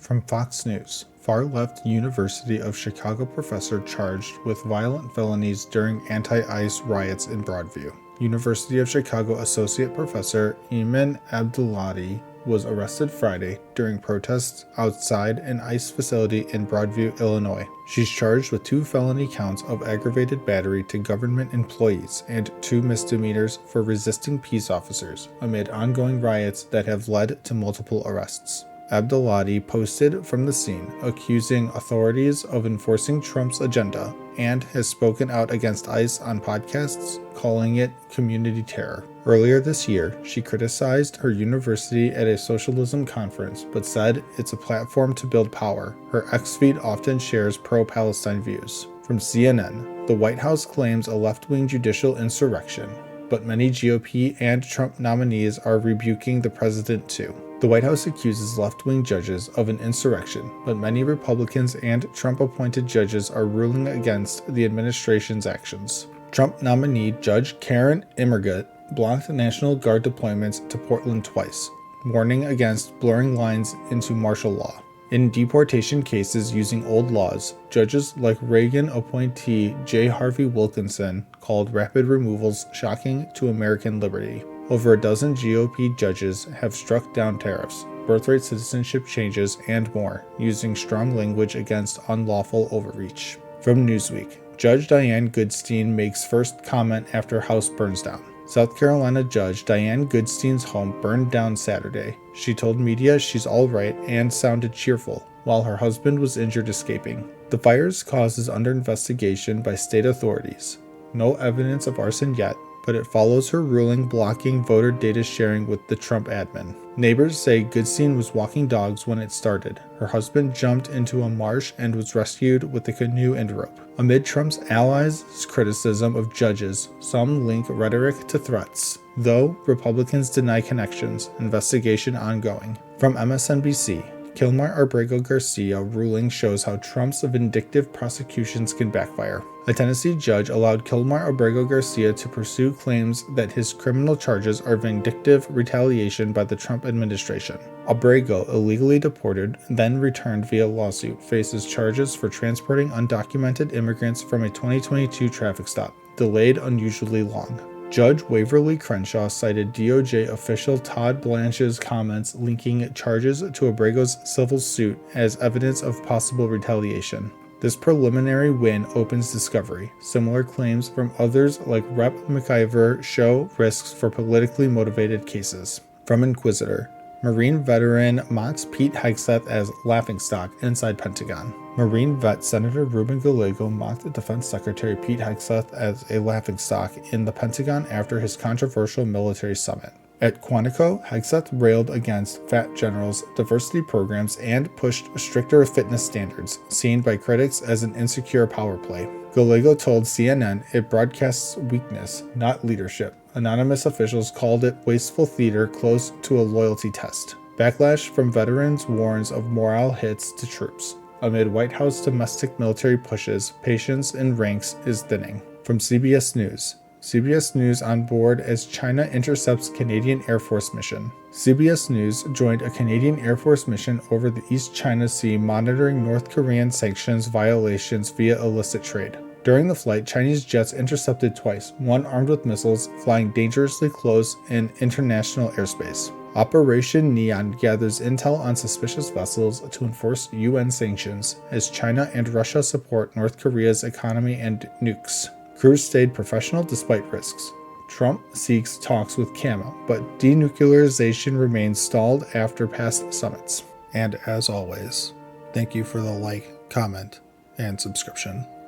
From Fox News, far-left University of Chicago professor charged with violent felonies during anti-ICE riots in Broadview. University of Chicago Associate Professor Eamon Abdullahi was arrested Friday during protests outside an ICE facility in Broadview, Illinois. She's charged with 2 felony counts of aggravated battery to government employees and 2 misdemeanors for resisting peace officers amid ongoing riots that have led to multiple arrests. Abdullahi posted from the scene, accusing authorities of enforcing Trump's agenda, and has spoken out against ICE on podcasts, calling it community terror. Earlier this year, she criticized her university at a socialism conference, but said it's a platform to build power. Her X feed often shares pro-Palestine views. From CNN, the White House claims a left-wing judicial insurrection, but many GOP and Trump nominees are rebuking the president too. The White House accuses left-wing judges of an insurrection, but many Republicans and Trump-appointed judges are ruling against the administration's actions. Trump nominee Judge Karen Immergut blocked National Guard deployments to Portland twice, warning against blurring lines into martial law. In deportation cases using old laws, judges like Reagan appointee J. Harvey Wilkinson called rapid removals shocking to American liberty. Over a dozen GOP judges have struck down tariffs, birthright citizenship changes, and more, using strong language against unlawful overreach. From Newsweek, Judge Diane Goodstein makes first comment after house burns down. South Carolina Judge Diane Goodstein's home burned down Saturday. She told media she's all right and sounded cheerful, while her husband was injured escaping. The fire's cause is under investigation by state authorities. No evidence of arson yet, but it follows her ruling blocking voter data sharing with the Trump admin. Neighbors say Goodstein was walking dogs when it started. Her husband jumped into a marsh and was rescued with a canoe and rope. Amid Trump's allies' criticism of judges, some link rhetoric to threats, though Republicans deny connections, investigation ongoing. From MSNBC, Kilmar Abrego Garcia ruling shows how Trump's vindictive prosecutions can backfire. A Tennessee judge allowed Kilmar Abrego Garcia to pursue claims that his criminal charges are vindictive retaliation by the Trump administration. Abrego, illegally deported, then returned via lawsuit, faces charges for transporting undocumented immigrants from a 2022 traffic stop, delayed unusually long. Judge Waverly Crenshaw cited DOJ official Todd Blanche's comments linking charges to Abrego's civil suit as evidence of possible retaliation. This preliminary win opens discovery. Similar claims from others like Rep. McIver show risks for politically motivated cases. From Inquisitr, Marine veteran mocks Pete Hegseth as laughingstock inside Pentagon. Marine vet Senator Ruben Gallego mocked Defense Secretary Pete Hegseth as a laughingstock in the Pentagon after his controversial military summit. At Quantico, Hegseth railed against fat generals, diversity programs, and pushed stricter fitness standards, seen by critics as an insecure power play. Gallego told CNN it broadcasts weakness, not leadership. Anonymous officials called it wasteful theater close to a loyalty test. Backlash from veterans warns of morale hits to troops. Amid White House domestic military pushes, patience in ranks is thinning. From CBS News, CBS News on board as China intercepts Canadian Air Force mission. CBS News joined a Canadian Air Force mission over the East China Sea monitoring North Korean sanctions violations via illicit trade. During the flight, Chinese jets intercepted twice, one armed with missiles, flying dangerously close in international airspace. Operation Neon gathers intel on suspicious vessels to enforce UN sanctions as China and Russia support North Korea's economy and nukes. Crews stayed professional despite risks. Trump seeks talks with Kim, but denuclearization remains stalled after past summits. And as always, thank you for the like, comment, and subscription.